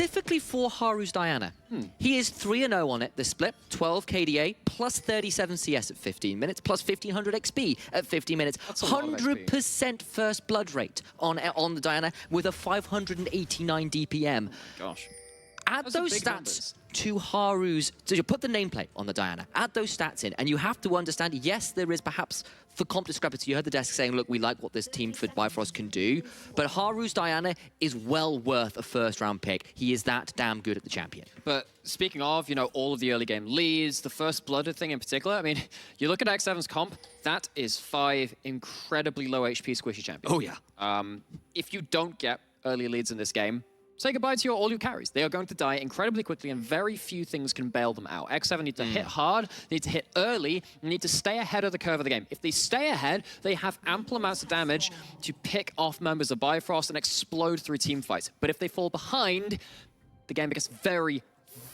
specifically for Haru's Diana. He is 3-0 on it, the split, 12 KDA, plus 37 CS at 15 minutes, plus 1500 XP at 50 minutes. 100% first blood rate on the Diana with a 589 DPM. Oh gosh. Add those stats to Haru's, so you put the nameplate on the Diana, add those stats in, and you have to understand, yes, there is perhaps the comp discrepancy. You heard the desk saying, look, we like what this team for Bifrost can do, but Haru's Diana is well worth a first-round pick. He is that damn good at the champion. But speaking of, you know, all of the early game leads, the first blooded thing in particular, I mean, you look at X7's comp, that is 5 incredibly low HP squishy champions. Oh, yeah. If you don't get early leads in this game, say goodbye to all your carries. They are going to die incredibly quickly, and very few things can bail them out. X7 need to hit hard, need to hit early, and need to stay ahead of the curve of the game. If they stay ahead, they have ample amounts of damage to pick off members of Bifrost and explode through team fights. But if they fall behind, the game gets very,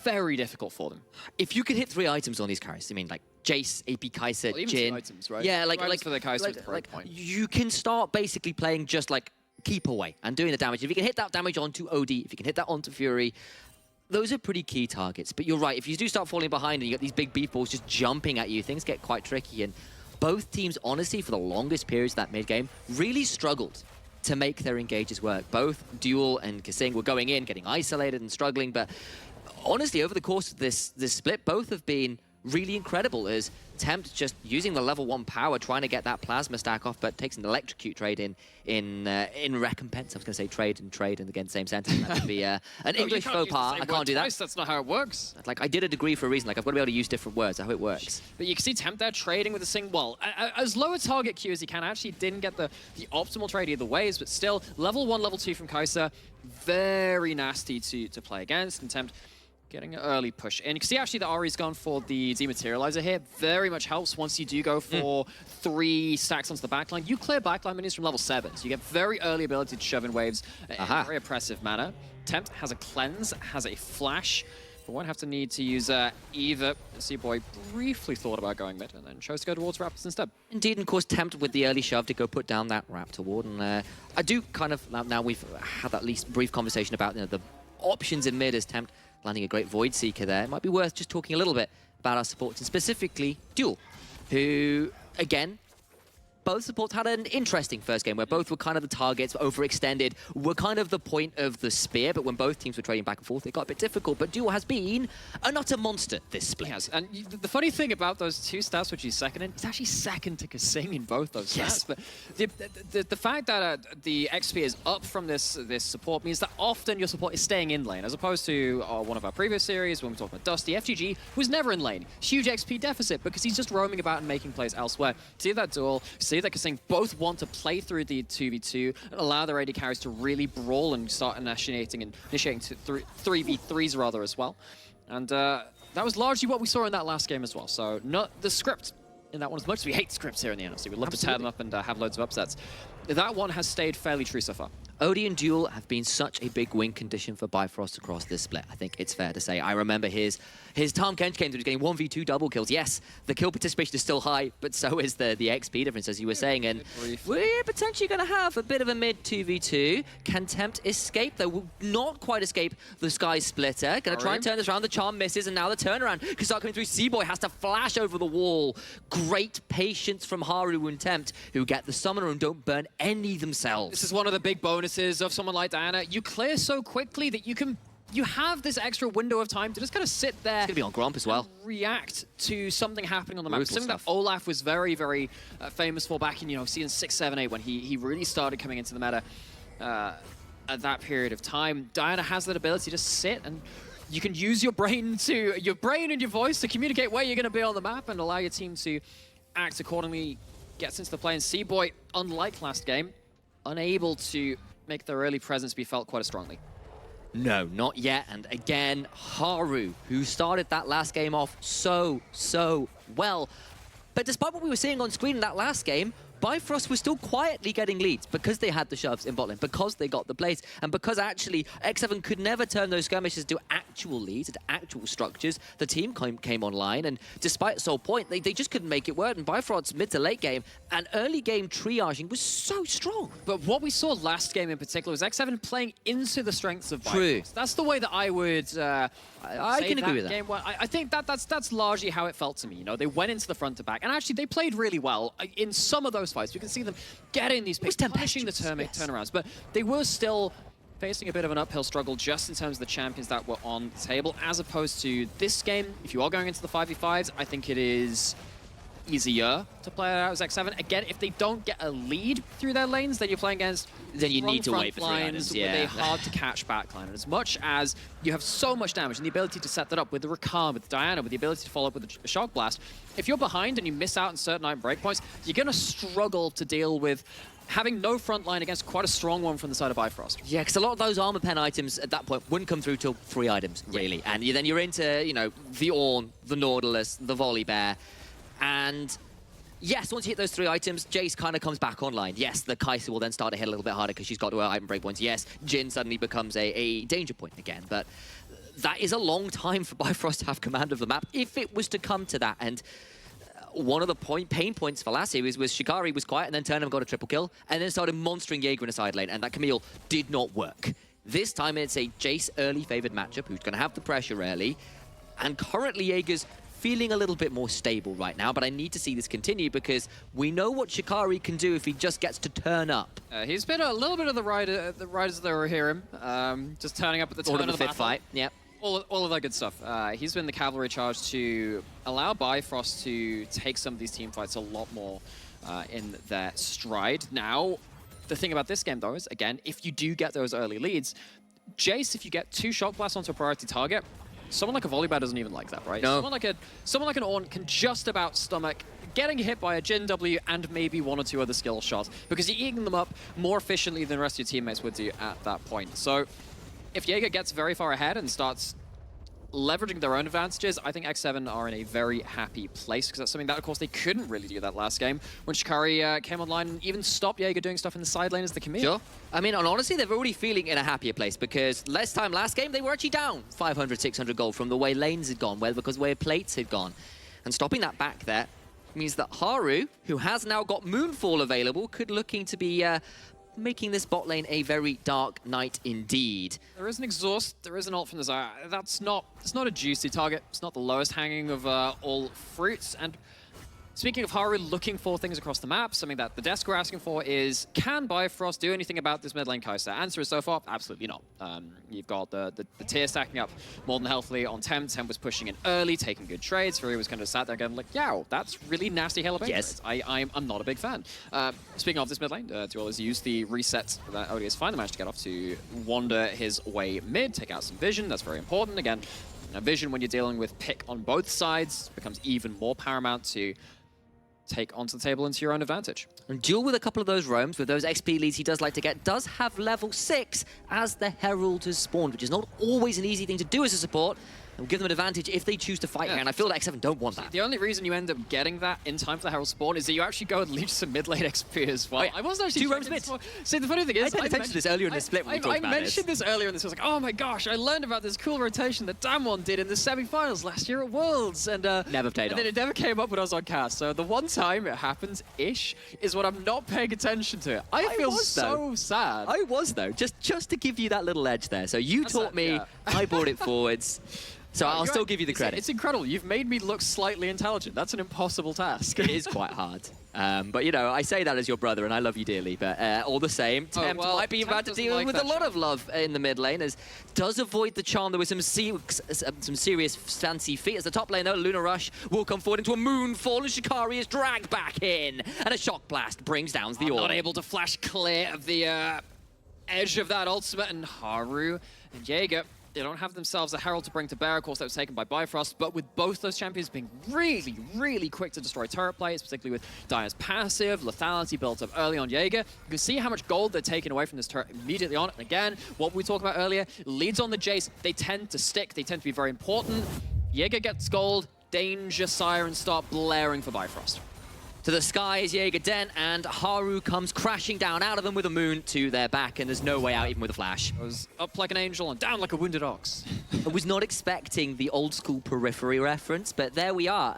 very difficult for them. If you could hit 3 items on these carries, I mean, like Jace, AP Kai'Sa, Well, even Jhin. 2 items, right? Yeah, like for the Kai'Sa with the break point. You can start basically playing just like keep away and doing the damage. If you can hit that damage onto OD, if you can hit that onto Fury, those are pretty key targets. But you're right, if you do start falling behind and you get these big beef balls just jumping at you, things get quite tricky. And both teams, honestly, for the longest periods of that mid-game, really struggled to make their engages work. Both Duel and Kasing were going in, getting isolated and struggling, but honestly, over the course of this split, both have been really incredible as Tempt just using the level 1 power, trying to get that plasma stack off, but takes an electrocute trade in recompense. I was going to say trade and again, same sentence. That would be an English faux pas. I can't do that. That's not how it works. Like, I did a degree for a reason. Like, I've got to be able to use different words. That's how it works. But you can see Tempt there trading with the Sing. Well, as low a target Q as he can. Actually didn't get the optimal trade either ways, but still, level 1, level 2 from Kai'Sa, very nasty to play against. And Tempt getting an early push in. You can see actually the Ari's gone for the dematerializer here. Very much helps once you do go for 3 stacks onto the backline. You clear backline minions from level 7, so you get very early ability to shove in waves in a very oppressive manner. Tempt has a cleanse, has a flash, but won't have to need to use either. C-Boy briefly thought about going mid and then chose to go towards Raptors instead. Indeed, and of course, Tempt with the early shove to go put down that Raptor ward. And I do kind of, now we've had that least brief conversation about the options in mid as Tempt landing a great Void Seeker there. It might be worth just talking a little bit about our supports, and specifically Duel, who, again, both supports had an interesting first game where both were kind of the targets, overextended, were kind of the point of the spear, but when both teams were trading back and forth, it got a bit difficult. But Duel has been an utter monster this split. Yes, and the funny thing about those 2 stats, which he's second in, he's actually second to Kasing in both those stats. Yes. But the fact that the XP is up from this support means that often your support is staying in lane, as opposed to one of our previous series when we talked about Dusty. FGG was never in lane. Huge XP deficit because he's just roaming about and making plays elsewhere. See that Duel, see that Kasing both want to play through the 2v2 and allow their AD carries to really brawl and start initiating 3v3s rather as well. And that was largely what we saw in that last game as well. So not the script in that one, as much as we hate scripts here in the NLC. We'd love to tear them up and have loads of upsets. That one has stayed fairly true so far. OD and Duel have been such a big win condition for Bifrost across this split. I think it's fair to say. I remember his Tahm Kench came through getting 1v2 double kills. Yes, the kill participation is still high, but so is the XP difference, as you were saying. And we're potentially going to have a bit of a mid 2v2. Can Tempt escape, though? Will not quite escape the Sky Splitter. Going to try and turn this around. The charm misses, and now the turnaround can start coming through. C-Boy has to flash over the wall. Great patience from Haru and Tempt, who get the summoner and don't burn any themselves. This is one of the big bonuses of someone like Diana. You clear so quickly that you have this extra window of time to just kind of sit there. It's going to be on Gromp as well. React to something happening on the map. Something that Olaf was very, very famous for back in, season 6, 7, 8, when he really started coming into the meta at that period of time. Diana has that ability to just sit, and you can use your brain and your voice to communicate where you're going to be on the map and allow your team to act accordingly. Gets into the play, and C-Boy, unlike last game, unable to make their early presence be felt quite as strongly. No, not yet. And again, Haru, who started that last game off so well. But despite what we were seeing on screen in that last game, Bifrost was still quietly getting leads because they had the shoves in bot lane, because they got the plays, and because actually X7 could never turn those skirmishes to actual leads, into actual structures. The team came online, and despite Soul Point, they just couldn't make it work. And Bifrost's mid to late game and early game triaging was so strong. But what we saw last game in particular was X7 playing into the strengths of True. Bifrost. That's the way that I would I can agree with that. Game. I think that's largely how it felt to me. You know, they went into the front to back, and actually they played really well in some of those fights. You can see them getting these picks, pushing the turnarounds, but they were still facing a bit of an uphill struggle just in terms of the champions that were on the table, as opposed to this game. If you are going into the 5v5s, I think it is easier to play it out as X7. Again, if they don't get a lead through their lanes, then you're playing against then you need to wait for 3 lines items. with a hard to catch backline. And as much as you have so much damage and the ability to set that up with the Rakan, with Diana, with the ability to follow up with a Shock Blast, if you're behind and you miss out on certain item breakpoints, you're going to struggle to deal with having no front line against quite a strong one from the side of Bifrost. Yeah, because a lot of those armor pen items at that point wouldn't come through till 3 items, really. And then you're into, you know, the Ornn, the Nautilus, the Volley Bear, and yes, once you hit those 3 items, Jace kind of comes back online. Yes, the Kai'Sa will then start to hit a little bit harder because she's got to her item breakpoints. Yes, Jhin suddenly becomes a danger point again, but that is a long time for Bifrost to have command of the map if it was to come to that. And one of the pain points for last series was Shikari was quiet and then turned and got a triple kill and then started monstering Jaeger in a side lane, and that Camille did not work. This time it's a Jace early favored matchup who's going to have the pressure early, and currently Jaeger's feeling a little bit more stable right now, but I need to see this continue because we know what Shikari can do if he just gets to turn up. He's been a little bit of the riders that were here him, just turning up at the turn of the 5th fight. Yep. All of that good stuff. He's been the cavalry charge to allow Bifrost to take some of these team fights a lot more in their stride. Now, the thing about this game, though, is, again, if you do get those early leads, Jace, if you get 2 Shock Blasts onto a priority target, someone like a Volley Bear doesn't even like that, right? No. Someone like an Ornn can just about stomach getting hit by a Jhin W and maybe 1 or 2 other skill shots, because you're eating them up more efficiently than the rest of your teammates would do at that point. So if Jaeger gets very far ahead and starts leveraging their own advantages, I think X7 are in a very happy place, because that's something that, of course, they couldn't really do that last game when Shikari came online and even stopped Jaeger doing stuff in the side lane as the Camille. Sure. I mean, and honestly, they're already feeling in a happier place, because last game, they were actually down 500, 600 gold from the way lanes had gone, because the way plates had gone. And stopping that back there means that Haru, who has now got Moonfall available, could looking to be making this bot lane a very dark night indeed. There is an exhaust, there is an ult from the Xayah. It's not a juicy target. It's not the lowest hanging of all fruits. And speaking of Haru looking for things across the map, something that the desk are asking for is, can Bifrost do anything about this mid lane Kai'Sa? Answer is so far, absolutely not. You've got the tier stacking up more than healthily on Temp. Temp was pushing in early, taking good trades. Fury was kind of sat there going like, yeah, that's really nasty Halo base. Yes. I'm not a big fan. Speaking of this mid lane, Duel has used the reset that ODS finally managed to get off to wander his way mid, take out some vision. That's very important. Again, vision when you're dealing with pick on both sides becomes even more paramount to take onto the table into your own advantage. And Duel, with a couple of those roams, with those XP leads he does like to get, does have level 6 as the Herald has spawned, which is not always an easy thing to do as a support. It will give them an advantage if they choose to fight here, and I feel like X7 don't want that. The only reason you end up getting that in time for the Herald spawn is that you actually go and leech some mid lane XP as well. I wasn't actually 2 roams mid. See, the funny thing is, I paid attention to this earlier in the split when we talked about this. I mentioned this earlier in this. I was like, oh my gosh, I learned about this cool rotation that Damwon did in the semi-finals last year at Worlds, and never played and then it never came up when I was on cast. So the one time it happens-ish is when I'm not paying attention to it. I feel so sad. I was, though, just to give you that little edge there. So you taught me, I brought it forwards. So I'll still give you the credit. It's incredible. You've made me look slightly intelligent. That's an impossible task. It is quite hard. But, you know, I say that as your brother, and I love you dearly. But all the same, Tempt might be about to deal with a lot of love in the mid lane, as does avoid the charm. There was some serious fancy feet. As the top lane, though, Luna Rush will come forward into a Moonfall, and Shikari is dragged back in. And a Shock Blast brings down the Ornn. Not able to flash clear of the edge of that ultimate, and Haru and Jaeger, they don't have themselves a Herald to bring to bear. Of course, that was taken by Bifrost, but with both those champions being really, really quick to destroy turret players, particularly with Diana's passive, lethality built up early on Jaeger, you can see how much gold they're taking away from this turret immediately on. And again, what we talked about earlier, leads on the Jace, they tend to stick, they tend to be very important. Jaeger gets gold, danger sirens start blaring for Bifrost. to the skies, Jaeger Den, and Haru comes crashing down out of them with a moon to their back, and there's no way out even with a flash. Goes up like an angel and down like a wounded ox. I was not expecting the old school Periphery reference, but there we are.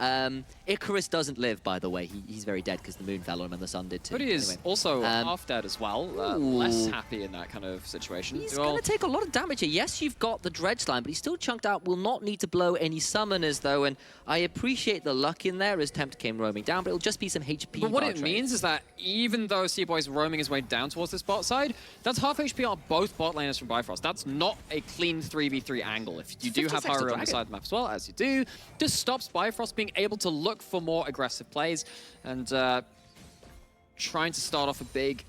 Icarus doesn't live, by the way. He's very dead because the moon fell on him and the sun did too. But he is anyway. also half dead as well. Less happy in that kind of situation. He's going to take a lot of damage here. Yes, you've got the Dredge Slime, but he's still chunked out. Will not need to blow any summoners, though, and I appreciate the luck in there as Tempt came roaming down, but it'll just be some HP. But what it means is that even though C-Boy's roaming his way down towards this bot side, that's half HP on both bot laners from Bifrost. That's not a clean 3v3 angle. If you do have Haru on the side of the map as well, as you do, just stops Bifrost being able to look for more aggressive plays and trying to start off a big...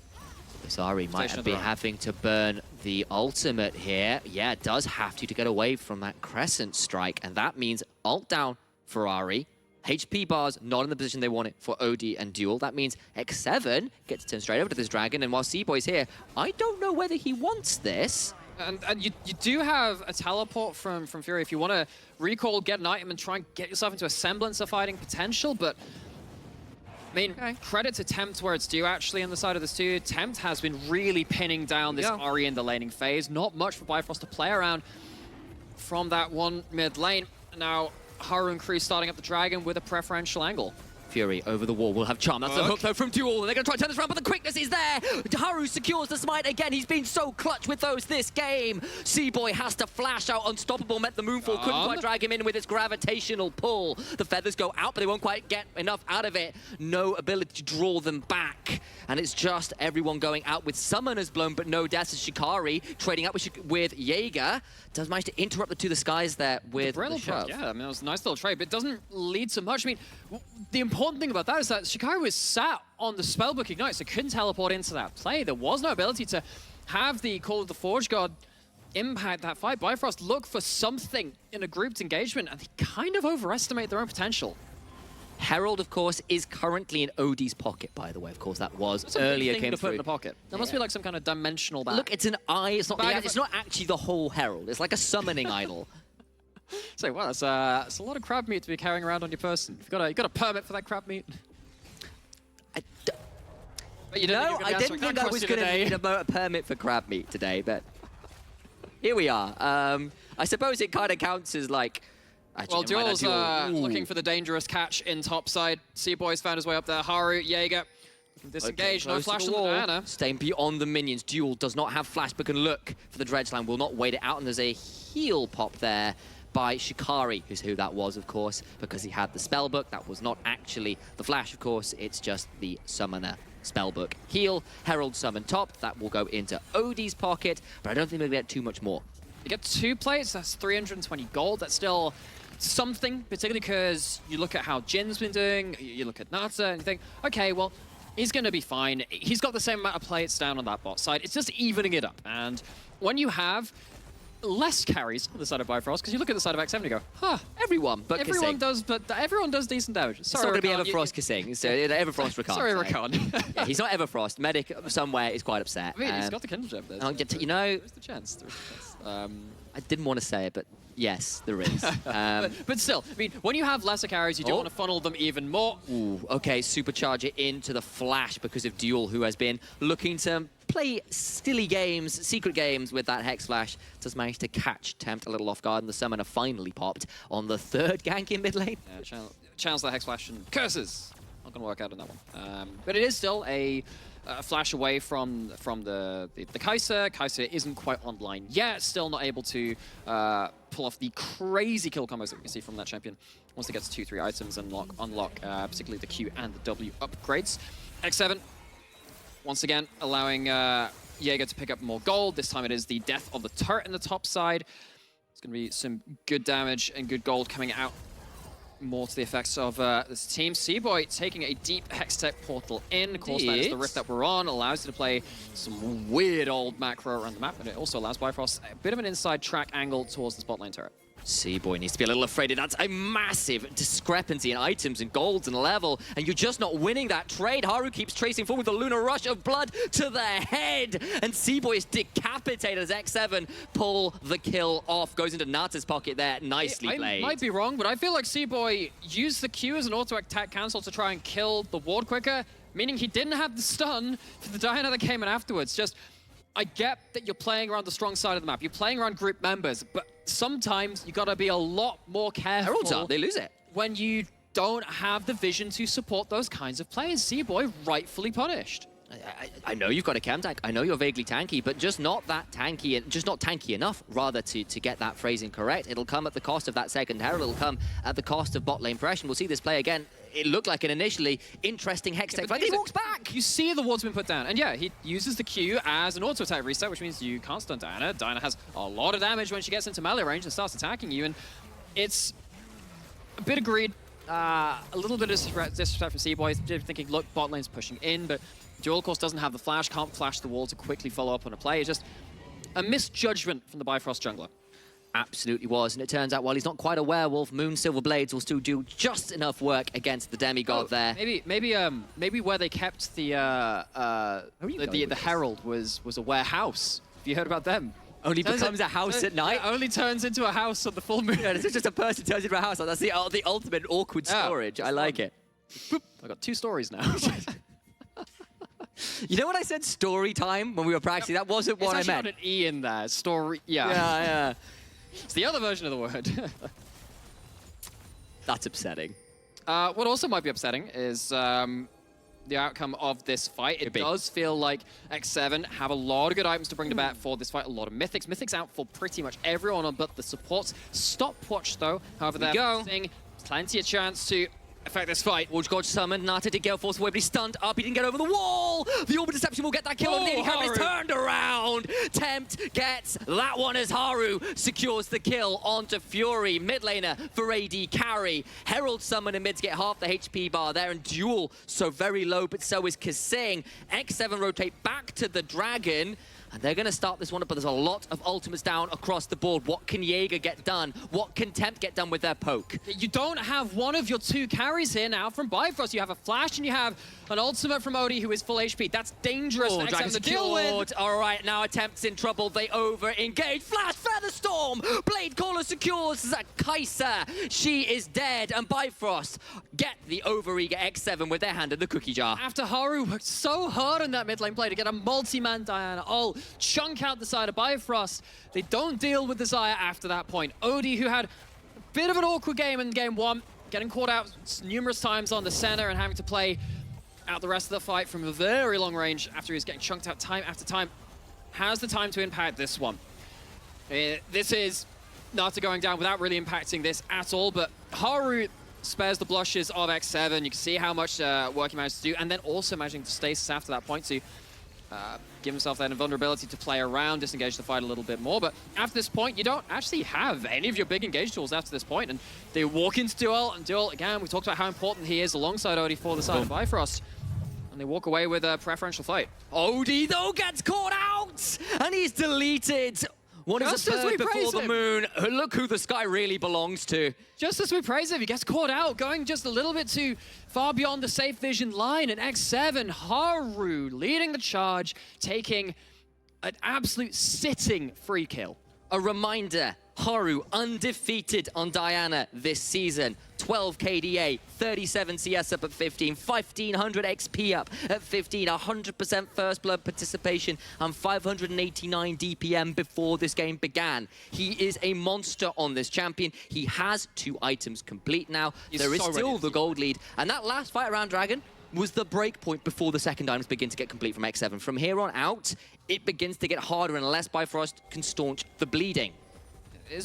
Sorry, might be having to burn the ultimate here. Yeah, does have to get away from that Crescent Strike, and that means ult down Ferrari. HP bars not in the position they want it for OD and Duel. That means X7 gets to turn straight over to this dragon, and while C-Boy's here, I don't know whether he wants this. And you do have a teleport from Fury if you want to recall, get an item, and try and get yourself into a semblance of fighting potential, but... I mean, credit to Tempt where it's due, actually, on the side of this too. Tempt has been really pinning down this Ahri in the laning phase. Not much for Bifrost to play around from that one mid lane. Now, Haru and Kree starting up the dragon with a preferential angle. Fury over the wall will have charm. That's the hook though from Duel. And they're going to try to turn this around, but the quickness is there. Haru secures the smite again. He's been so clutch with those this game. C-Boy has to flash out. Unstoppable met the Moonfall. Couldn't quite drag him in with its gravitational pull. The feathers go out, but they won't quite get enough out of it. No ability to draw them back. And it's just everyone going out with summoners blown, but no deaths. Shikari trading up with Jaeger. Does manage to interrupt the To the Skies there with the shove. Yeah, I mean, it was a nice little trade, but it doesn't lead to much. I mean, the important thing about that is that Shikari was sat on the Spellbook Ignite, so couldn't teleport into that play. There was no ability to have the Call of the Forge God impact that fight. Bifrost look for something in a grouped engagement, and they kind of overestimate their own potential. Herald, of course, is currently in OD's pocket, by the way. Of course, that was That's earlier a big thing came to through. put in the pocket. There must be like some kind of dimensional bag. Look, it's an eye. It's not. It's not actually the whole Herald. It's like a summoning idol. So, well, that's a lot of crab meat to be carrying around on your person. You got a permit for that crab meat? I didn't think I was going to need a permit for crab meat today, but here we are. I suppose it kind of counts as like. Well, Duel's looking for the dangerous catch in topside. C-Boy's found his way up there. Haru, Jaeger, disengage, no flash on the banner. Staying beyond the minions. Duel does not have flash, but can look for the Dredgeland. Will not wait it out, and there's a heal pop there by Shikari, who's who that was, of course, because he had the spellbook. That was not actually the flash, of course. It's just the summoner spellbook heal. Herald summon top. That will go into Odie's pocket, but I don't think we'll get too much more. You get 2 plates, that's 320 gold. That's still something, particularly because you look at how Jin's been doing, you look at Nata, and you think, okay, well, he's going to be fine. He's got the same amount of plates down on that bot side. It's just evening it up. And when you have less carries on the side of Bifrost, because you look at the side of X7 and you go, huh, everyone does decent damage. Sorry, it's not going to be Everfrost kissing. So Everfrost Rakan. Sorry, Rakan. Yeah, he's not Everfrost. Medic somewhere is quite upset. I mean, he's got the Kindle Gem there. You know, there's the chance. I didn't want to say it, but yes, there is. But still, I mean, when you have lesser carries, you do want to funnel them even more. Ooh, okay, supercharge it into the flash because of Duel, who has been looking to play silly games, secret games with that Hex Flash. Does manage to catch Tempt a little off guard, and the Summoner finally popped on the 3rd gank in mid lane. Yeah, channels that Hex Flash and curses. Not going to work out on that one. But it is still a flash away from the Kai'Sa. Kai'Sa isn't quite online yet, still not able to pull off the crazy kill combos that we can see from that champion once it gets 2-3 items and unlock particularly the Q and the W upgrades. X7, once again, allowing Jaeger to pick up more gold. This time it is the death of the turret in the top side. It's going to be some good damage and good gold coming out. More to the effects of this team. C-Boy taking a deep Hextech portal in. Of course, that is the rift that we're on. Allows you to play some weird old macro around the map, and it also allows Bifrost a bit of an inside track angle towards the spot lane turret. C-Boy needs to be a little afraid. That's a massive discrepancy in items and golds and level, and you're just not winning that trade. Haru keeps tracing forward with a Lunar Rush of blood to the head, and C-Boy is decapitated as X7 pull the kill off. Goes into Nata's pocket there. Nicely played. I might be wrong, but I feel like C-Boy used the Q as an auto-attack cancel to try and kill the ward quicker, meaning he didn't have the stun for the Diana that came in afterwards. Just, I get that you're playing around the strong side of the map. You're playing around group members, but sometimes you gotta be a lot more careful. Herald's up, they lose it. When you don't have the vision to support those kinds of players. C-Boy rightfully punished. I know you've got a chem tank. I know you're vaguely tanky, but just not that tanky, and just not tanky enough, rather, to get that phrasing correct. It'll come at the cost of that second Herald. It'll come at the cost of bot lane pressure. We'll see this play again. It looked like an initially interesting hex tech, but he walks back. You see the ward's been put down, and yeah, he uses the Q as an auto-attack reset, which means you can't stun Diana. Diana has a lot of damage when she gets into melee range and starts attacking you, and it's a bit of greed, a little bit of disrespect from C-Boy, thinking, look, bot lane's pushing in, but Duel, of course, doesn't have the flash, can't flash the wall to quickly follow up on a play. It's just a misjudgment from the Bifrost jungler. Absolutely was, and it turns out while he's not quite a werewolf, Moon Silver Blades will still do just enough work against the demigod there. Maybe where they kept the Herald was a warehouse. Have you heard about them? Only becomes a house at night? Yeah, only turns into a house on the full moon. Yeah, it's just a person turns into a house. That's the ultimate awkward storage. I like it. Boop. I got 2 stories now. You know when I said story time when we were practicing? That wasn't what I meant. It's actually got an E in there. Story. Yeah. Yeah. It's the other version of the word. That's upsetting. What also might be upsetting is the outcome of this fight. It does feel like X7 have a lot of good items to bring to bear for this fight. A lot of Mythics. Mythics out for pretty much everyone but the supports. Stopwatch, though. However, they're plenty of chance to affect this fight. Warge Gorge summoned. Nata did gale force away, but he's stunned up. He didn't get over the wall. The Orb of Deception will get that kill. And Haru is turned around. Tempt gets that one as Haru secures the kill onto Fury. Mid laner for AD carry. Herald summon and mid to get half the HP bar there. And Duel so very low, but so is Kasing. X7 rotate back to the Dragon. And they're going to start this one up, but there's a lot of ultimates down across the board. What can Jaeger get done? What can Tempt get done with their poke? You don't have one of your 2 carries here now from Bifrost. You have a flash and you have an ultimate from Odie who is full HP. That's dangerous for X7 to deal with. All right, now Tempt's in trouble. They over-engage. Flash, Featherstorm! Blade Caller secures Kai'Sa. She is dead. And Bifrost get the over-eager X7 with their hand in the cookie jar. After Haru worked so hard on that mid lane play to get a multi-man Diana ult, chunk out the side of Bifrost, they don't deal with Desire after that point. Odie, who had a bit of an awkward game in game 1, getting caught out numerous times on the center and having to play out the rest of the fight from a very long range after he was getting chunked out time after time, has the time to impact this one. This is Nata going down without really impacting this at all, but Haru spares the blushes of X7. You can see how much work he managed to do, and then also managing to stasis after that point to give himself that invulnerability to play around, disengage the fight a little bit more. But after this point, you don't actually have any of your big engage tools after this point, and they walk into Duel, and Duel, again, we talked about how important he is alongside Odie for the side of Bifrost, and they walk away with a preferential fight. Odie, though, gets caught out, and he's deleted. What is a bird before the moon? Look who the sky really belongs to. Just as we praise him, he gets caught out, going just a little bit too far beyond the safe vision line. And X7, Haru leading the charge, taking an absolute sitting free kill. A reminder, Haru undefeated on Diana this season. 12 KDA, 37 CS up at 15, 1500 XP up at 15, 100% first blood participation, and 589 DPM before this game began. He is a monster on this champion. He has 2 items complete now. There is still the gold lead. And that last fight around Dragon was the break point before the second items begin to get complete from X7. From here on out, it begins to get harder unless Bifrost can staunch the bleeding.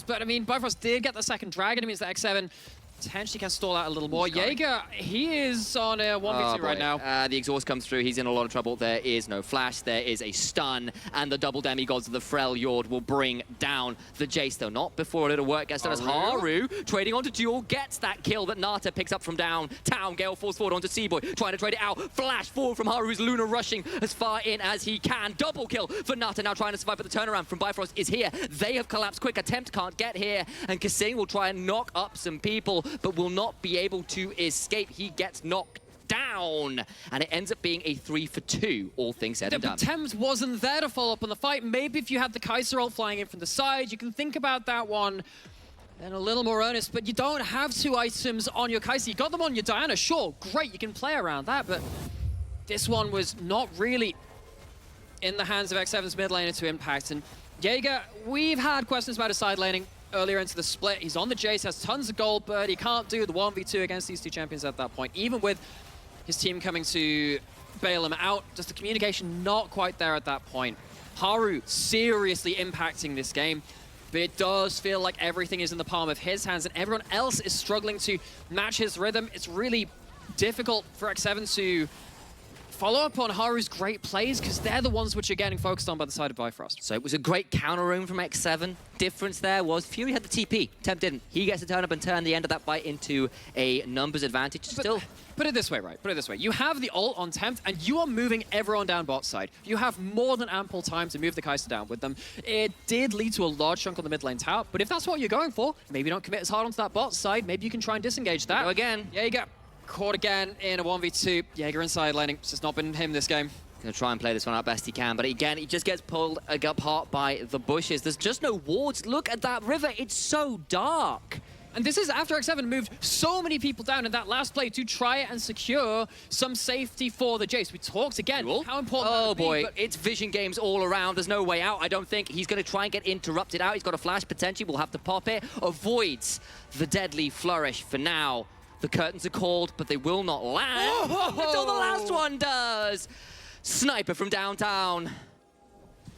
But I mean, Bifrost did get the second Dragon. It means that X7 potentially can stall out a little more. Who's going? Jaeger, he is on a 1v2 right now. The exhaust comes through. He's in a lot of trouble. There is no flash. There is a stun. And the double demigods of the Freljord will bring down the Jace, though not before a little work gets done as Haru, trading onto Duel, gets that kill that Nata picks up from downtown. Gale falls forward onto Seaboy, trying to trade it out. Flash forward from Haru's Luna, rushing as far in as he can. Double kill for Nata, now trying to survive, but the turnaround from Bifrost is here. They have collapsed quick. Attempt can't get here. And Kasing will try and knock up some people, but will not be able to escape. He gets knocked down, and it ends up being a 3-for-2, all things said and done. The attempt wasn't there to follow up on the fight. Maybe if you had the Kaiser ult flying in from the side, you can think about that one and a little more earnest, but you don't have 2 items on your Kaiser. You got them on your Diana, sure, great, you can play around that, but this one was not really in the hands of X7's mid laner to impact. And Jaeger, we've had questions about his side laning earlier into the split. He's on the Jace, has tons of gold, but he can't do the 1v2 against these 2 champions at that point, even with his team coming to bail him out. Just the communication not quite there at that point. Haru seriously impacting this game, but it does feel like everything is in the palm of his hands, and everyone else is struggling to match his rhythm. It's really difficult for X7 to follow up on Haru's great plays, because they're the ones which are getting focused on by the side of Bifrost. So it was a great counter room from X7. Difference there was Fury had the TP. Temp didn't. He gets to turn up and turn the end of that fight into a numbers advantage. Still, put it this way, right? Put it this way. You have the ult on Tempt, and you are moving everyone down bot side. You have more than ample time to move the Kai'Sa down with them. It did lead to a large chunk on the mid lane tower, but if that's what you're going for, maybe don't commit as hard onto that bot side. Maybe you can try and disengage that. go again. Yeah, you go. Caught again in a 1v2. Jaeger inside laning. It's just not been him this game. Gonna try and play this one out best he can, but again, he just gets pulled apart by the bushes. There's just no wards. Look at that river. It's so dark. And this is after X7 moved so many people down in that last play to try and secure some safety for the Jace. We talked again how important that would be, boy, but it's vision games all around. There's no way out, I don't think. He's going to try and get interrupted out. He's got a flash potentially. We'll have to pop it. Avoids the deadly flourish for now. The curtains are called, but they will not land until the last one does. Sniper from downtown.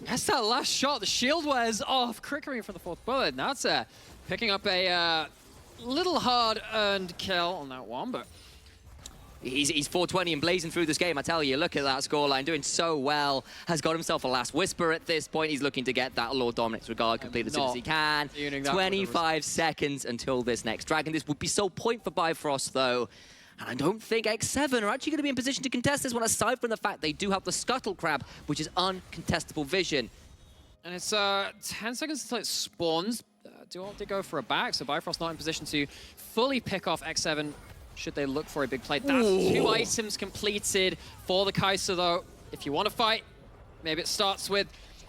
That's that last shot. The shield wears off. Crickering for the 4th bullet. Now it's picking up a little hard-earned kill on that one, but He's 420 and blazing through this game, I tell you. Look at that scoreline, doing so well. Has got himself a last whisper at this point. He's looking to get that Lord Dominic's regard completed as soon as he can. 25 seconds until this next dragon. This would be so point for Bifrost, though. And I don't think X7 are actually going to be in position to contest this one, aside from the fact they do have the Scuttle Crab, which is uncontestable vision. And it's 10 seconds until it spawns. Do they go for a back? So Bifrost not in position to fully pick off X7 should they look for a big play. That's 2 items completed for the Kai'Sa, though. If you want to fight, maybe it starts with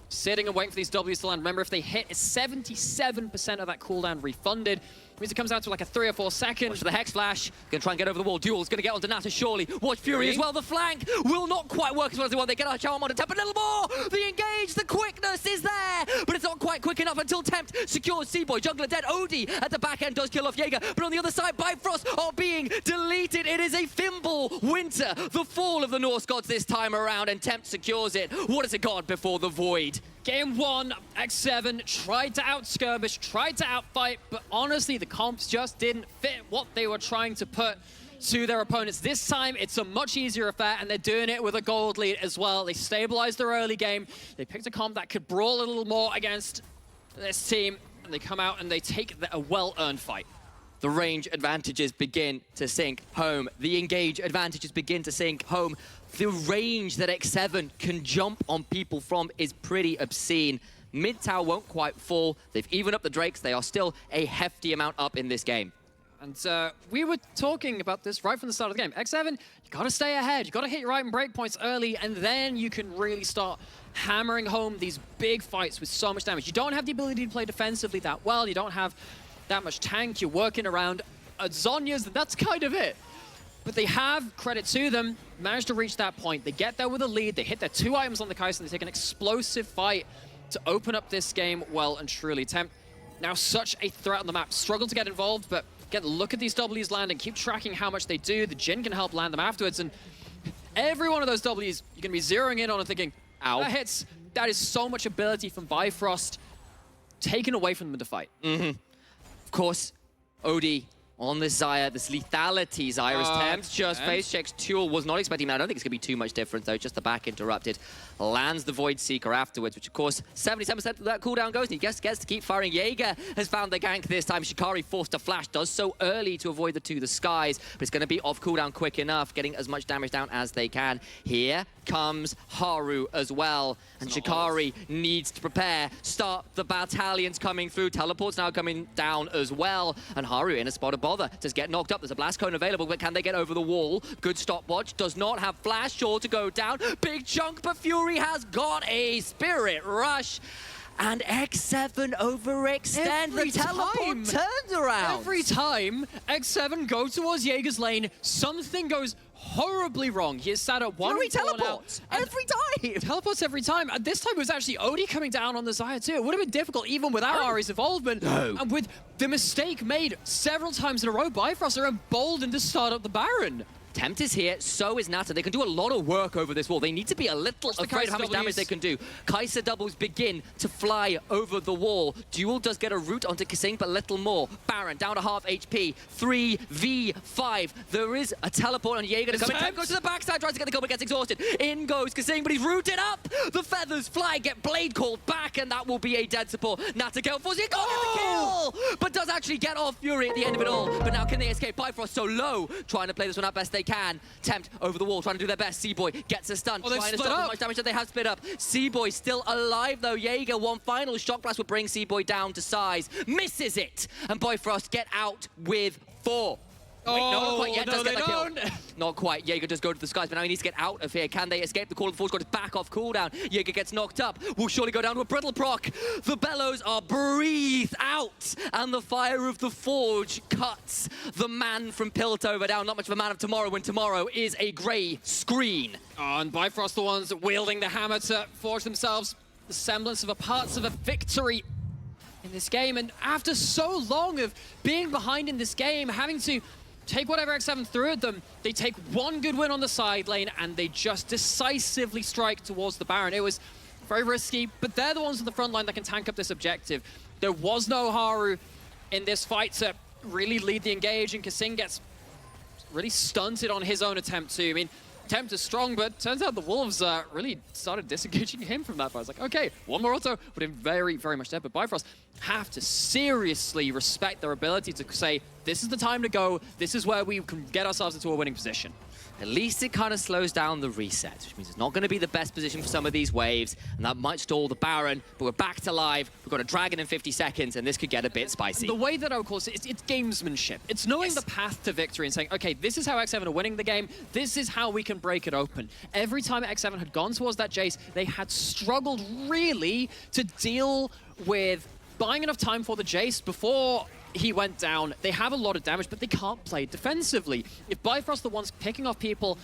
sitting and waiting for these Ws to land. Remember, if they hit, it's 77% of that cooldown refunded. It means it comes down to like a 3 or 4 seconds. Watch for the Hex Flash. Gonna try and get over the wall. Duel's gonna get onto Nata, surely. Watch Fury as well. The flank will not quite work as well as they want. They get a Charm on to Tempt a little more. The engage, the quickness is there, but it's not quite quick enough until Tempt secures Seaboy. Jungler dead. Odie at the back end does kill off Jaeger, but on the other side, Bifrost are being deleted. It is a Thimble Winter, the fall of the Norse gods this time around, and Tempt secures it. What is a god before the Void? Game 1, X7 tried to out-skirmish, tried to outfight, but honestly, the comps just didn't fit what they were trying to put to their opponents. This time, it's a much easier affair, and they're doing it with a gold lead as well. They stabilized their early game. They picked a comp that could brawl a little more against this team, and they come out and they take a well-earned fight. The range advantages begin to sink home. The engage advantages begin to sink home. The range that X7 can jump on people from is pretty obscene. Mid tower won't quite fall. They've evened up the Drakes. They are still a hefty amount up in this game. And we were talking about this right from the start of the game. X7, you gotta stay ahead. You gotta hit your item breakpoints early, and then you can really start hammering home these big fights with so much damage. You don't have the ability to play defensively that well. You don't have that much tank. You're working around Zhonya's, and that's kind of it. But they have, credit to them, managed to reach that point. They get there with a lead. They hit their 2 items on the Kai'Sa, and they take an explosive fight to open up this game well and truly. Tempt, now such a threat on the map. Struggle to get involved, but again, look at these Ws landing. Keep tracking how much they do. The Jhin can help land them afterwards, and every one of those Ws you're going to be zeroing in on and thinking, ow, that hits. That is so much ability from Bifrost taken away from them in the fight. Of course, Odie on this Xayah, this lethality Xayah. Temps just face checks Tuel. Was not expecting that. I don't think it's going to be too much difference, though. Just the back interrupted. Lands the Void Seeker afterwards, which, of course, 77% of that cooldown goes, and he gets to keep firing. Jaeger has found the gank this time. Shikari forced to flash. Does so early to avoid the To the Skies, but it's going to be off cooldown quick enough, getting as much damage down as they can. Here comes Haru as well, and Shikari needs to prepare. Start the battalions coming through. Teleports now coming down as well, and Haru in a spot of bother. Does get knocked up. There's a blast cone available, but can they get over the wall? Good stopwatch. Does not have flash. Sure to go down. Big chunk, but Fury has got a Spirit Rush. And X7 overextend. The teleport turns around. Every time X7 go towards Jaeger's lane, something goes horribly wrong. He is sat at one. Fury teleports every time. Teleports every time. And this time it was actually Odie coming down on the Xayah too. It would have been difficult even without Ahri's involvement. No. And with the mistake made several times in a row, Bifrost are emboldened to start up the Baron. Tempt is here, so is Nata. They can do a lot of work over this wall. They need to be a little afraid of how much damage they can do. Kai'Sa doubles begin to fly over the wall. Duel does get a root onto Kasing, but little more. Baron down to half HP. 3v5. There is a teleport on Jaeger to come in. Tempt goes to the backside, tries to get the kill, but gets exhausted. In goes Kasing, but he's rooted up. The feathers fly, get Blade called back, and that will be a dead support. Nata kill force. He got the kill, but does actually get off Fury at the end of it all. But now can they escape? Bifrost so low, trying to play this one out best they can. Tempt over the wall, trying to do their best. Seaboy gets a stun, trying to stop as much damage that they have split up. Seaboy still alive though. Jaeger, one final shock blast will bring Seaboy down to size. Misses it, and Bifrost get out with 4. Wait, no, not quite yet. Does get the kill. Not quite. Jaeger does go to the skies, but now he needs to get out of here. Can they escape the call of the Forge God? Back off cooldown. Jaeger gets knocked up. Will surely go down to a brittle proc. The bellows are breathed out, and the fire of the Forge cuts the man from Piltover down. Not much of a man of tomorrow when tomorrow is a grey screen. Oh, and Bifrost the ones wielding the hammer to forge themselves the semblance of a parts of a victory in this game. And after so long of being behind in this game, having to take whatever X7 threw at them, they take one good win on the side lane and they just decisively strike towards the Baron. It was very risky, but they're the ones on the front line that can tank up this objective. There was no Haru in this fight to really lead the engage, and Kasing gets really stunted on his own attempt too. I mean, attempt is strong, but turns out the Wolves really started disengaging him from that fight. It's like, okay, one more auto, but in very, very much dead. But Bifrost have to seriously respect their ability to say, this is the time to go, this is where we can get ourselves into a winning position. At least it kind of slows down the reset, which means it's not going to be the best position for some of these waves, and that might stall the Baron, but we're back to live. We've got a Dragon in 50 seconds, and this could get a bit spicy. The way that I would call it, it's gamesmanship. It's knowing the path to victory and saying, okay, this is how X7 are winning the game. This is how we can break it open. Every time X7 had gone towards that Jace, they had struggled really to deal with buying enough time for the Jace before he went down. They have a lot of damage, but they can't play defensively. If Bifrost are the ones picking off people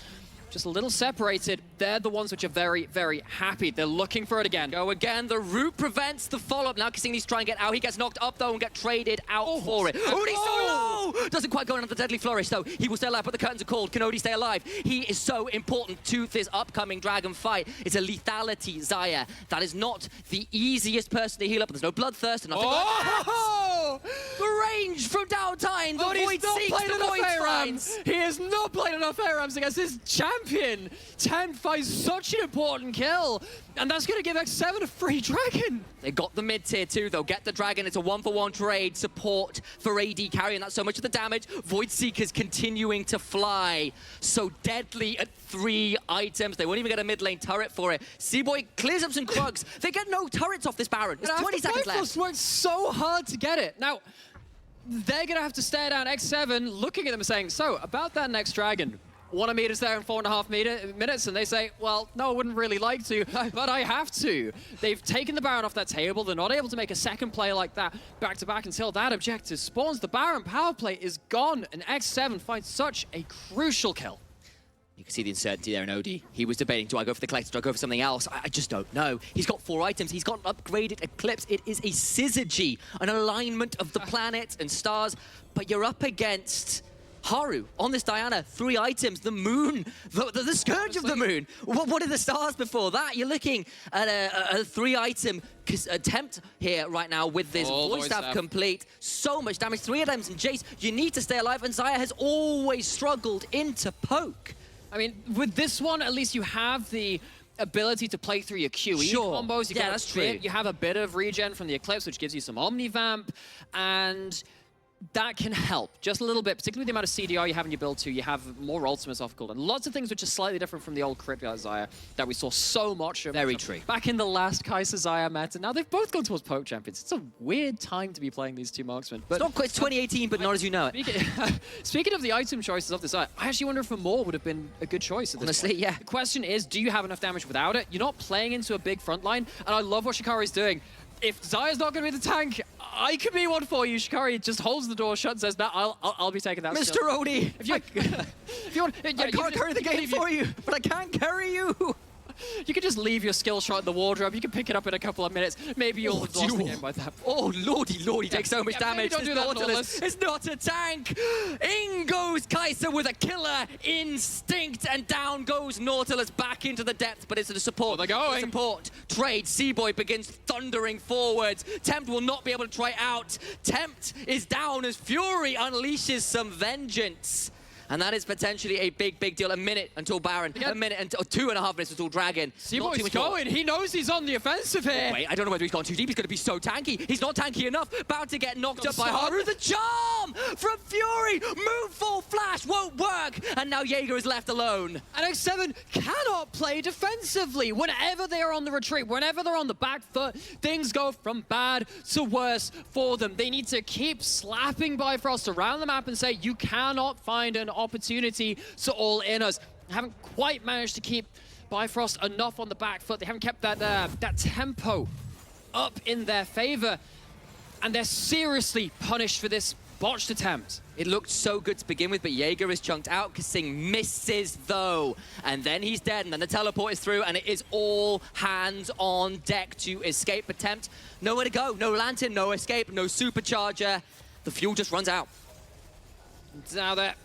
just a little separated, they're the ones which are very, very happy. They're looking for it again. Go again. The root prevents the follow-up. Now Kasing needs to try and get out. He gets knocked up, though, and get traded out for it. Odie so low! Doesn't quite go into the deadly flourish, though. He will stay alive, but the curtains are called. Can Odie stay alive? He is so important to this upcoming Dragon fight. It's a lethality Xayah. That is not the easiest person to heal up. There's no bloodthirst and nothing like that. The range from downtime. The Void Seeks, the Void finds. He has not played enough air rams against his champion. Tempt finds such an important kill, and that's going to give X7 a free Dragon. They got the mid-tier too. They'll get the Dragon. It's a 1-for-1 trade. Support for AD carrying that so much of the damage. Void Seekers continuing to fly. So deadly at 3 items. They won't even get a mid-lane turret for it. Seaboy clears up some Krugs. They get no turrets off this Baron. There's 20 seconds left. Bifrost worked so hard to get it. Now, they're going to have to stare down X7, looking at them and saying, so, about that next Dragon, want to meet us there in 4.5 minutes? And they say, well, no, I wouldn't really like to, but I have to. They've taken the Baron off that table. They're not able to make a second play like that back-to-back until that objective spawns. The Baron power play is gone, and X7 finds such a crucial kill. You can see the uncertainty there in Odie. He was debating, do I go for the Collector, do I go for something else? I just don't know. He's got 4 items. He's got upgraded Eclipse. It is a syzygy, an alignment of the planets and stars. But you're up against Haru, on this Diana, 3 items, the moon, the scourge of the moon. What are the stars before that? You're looking at a 3-item attempt here right now with this voice staff complete. So much damage, 3 items, and Jace, you need to stay alive, and Xayah has always struggled into poke. I mean, with this one, at least you have the ability to play through your QE combos. Yeah, that's true. You have a bit of regen from the Eclipse, which gives you some Omnivamp, and that can help just a little bit, particularly with the amount of CDR you have in your build too. You have more ultimates off cooldown. Lots of things which are slightly different from the old crit Xayah that we saw so much of. Very true. Back in the last Kai'Sa Xayah meta, now they've both gone towards poke champions. It's a weird time to be playing these 2 marksmen. But it's not quite 2018, but not as you know it. Speaking of the item choices of this Xayah, I actually wonder if a Maw would have been a good choice at this point. Yeah. The question is, do you have enough damage without it? You're not playing into a big front line, and I love what Shikari's doing. If Xayah's not going to be the tank, I can be one for you. Shikari just holds the door shut and says, "No, I'll be taking that." Mr. Odie, if you want, I can't carry the game for you, but I can carry you. You can just leave your skill shot in the wardrobe. You can pick it up in a couple of minutes. Maybe you'll have lost the game by that point. Oh, lordy, takes so much damage. Don't do that, Nautilus. It's not a tank. In goes Kai'Sa with a killer instinct, and down goes Nautilus back into the depths, but it's the support. They're going. Support. Trade. Seaboy begins thundering forwards. Tempt will not be able to try out. Tempt is down as Fury unleashes some vengeance. And that is potentially a big deal. A minute until Baron. A minute until 2.5 minutes until Dragon. Seaboy's going. He knows he's on the offensive here. Wait, I don't know whether he's gone too deep. He's going to be so tanky. He's not tanky enough. About to get knocked up by Haru. The charm from Fury. Move full flash won't work. And now Jaeger is left alone. And X7 cannot play defensively. Whenever they are on the retreat, whenever they're on the back foot, things go from bad to worse for them. They need to keep slapping Bifrost around the map and say, you cannot find an opportunity to all in us. Haven't quite managed to keep Bifrost enough on the back foot. They haven't kept that tempo up in their favor, and they're seriously punished for this botched attempt. It looked so good to begin with, but Jaeger is chunked out. Kasing misses though, and then he's dead, and then the teleport is through, and it is all hands on deck to escape. Attempt, nowhere to go, no lantern, no escape, no supercharger. The fuel just runs out. Now they're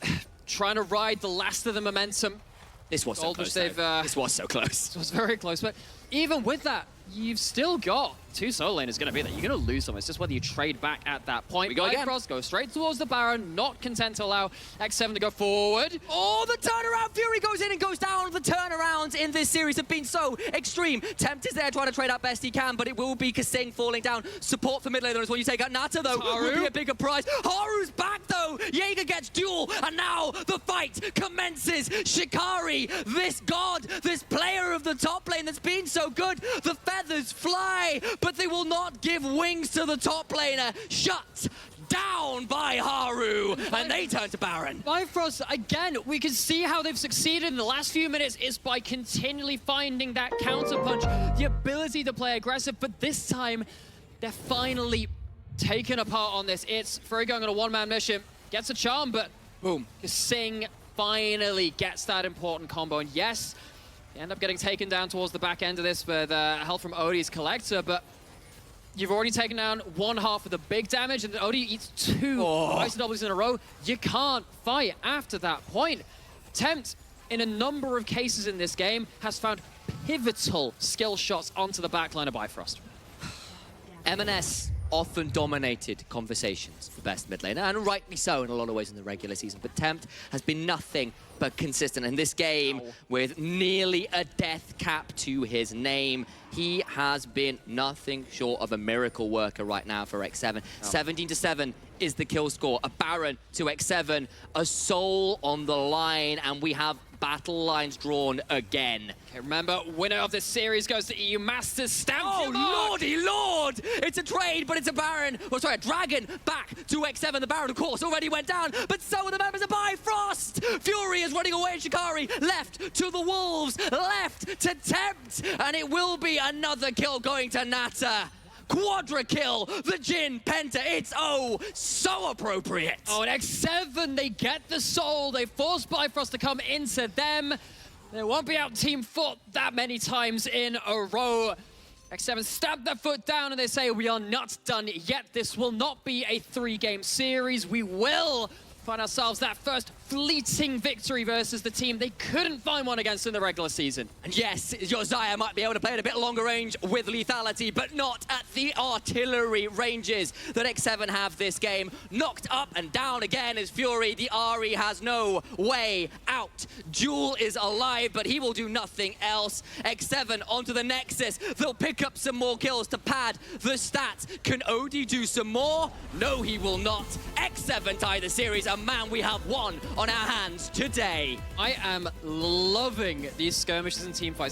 trying to ride the last of the momentum. This was so close. This was so close. This was very close, but even with that, you've still got 2 solo laners going to be there. You're going to lose them. It's just whether you trade back at that point. We go again. Bifrost goes straight towards the Baron, not content to allow X7 to go forward. Oh, the turnaround! Fury goes in and goes down. The turnarounds in this series have been so extreme. Tempt is there trying to trade out best he can, but it will be Kasing falling down. Support for mid laner as well. You take out Nata, though, would be a bigger prize. Haru's back, though. Jaeger gets duel, and now the fight commences. Shikari, this god, this player of the top lane that's been so good. The feathers fly, but they will not give wings to the top laner. Shut down by Haru, and they turn to Baron. Bifrost, again, we can see how they've succeeded in the last few minutes is by continually finding that counterpunch, the ability to play aggressive, but this time, they're finally taken apart on this. It's Fury going on a one-man mission, gets a charm, but boom, Kasing finally gets that important combo, and yes, they end up getting taken down towards the back end of this with help from Odie's Collector, but you've already taken down 1/2 of the big damage, and Odie eats 2 ice doubles in a row. You can't fight after that point. Tempt, in a number of cases in this game, has found pivotal skill shots onto the backline of Bifrost. M&S often dominated conversations for best mid laner, and rightly so in a lot of ways in the regular season, but Tempt has been nothing but consistent in this game with nearly a death cap to his name. He has been nothing short of a miracle worker right now for X7. 17-7 is the kill score. A Baron to X7, a soul on the line, and we have battle lines drawn again. Okay, remember, winner of this series goes to EU Masters. Stamp Oh, lordy lord! It's a trade, but it's a Baron. Well, sorry, a Dragon back to X7. The Baron, of course, already went down, but so are the members of Bifrost. Fury is running away, and Shikari left to the Wolves, left to Tempt, and it will be another kill going to Nata. Quadra kill, the Jin Penta, it's so appropriate. Oh, and X7, they get the soul, they force Bifrost to come into them. They won't be out team fought that many times in a row. X7 stamp their foot down and they say, we are not done yet. This will not be a 3-game series. We will find ourselves that first fleeting victory versus the team they couldn't find one against in the regular season. And yes, Josiah might be able to play at a bit longer range with lethality, but not at the artillery ranges that X7 have this game. Knocked up and down again is Fury. The Ari has no way out. Jewel is alive, but he will do nothing else. X7 onto the Nexus. They'll pick up some more kills to pad the stats. Can Odie do some more? No, he will not. X7 tie the series, and man, we have one on our hands today. I am loving these skirmishes and team fights.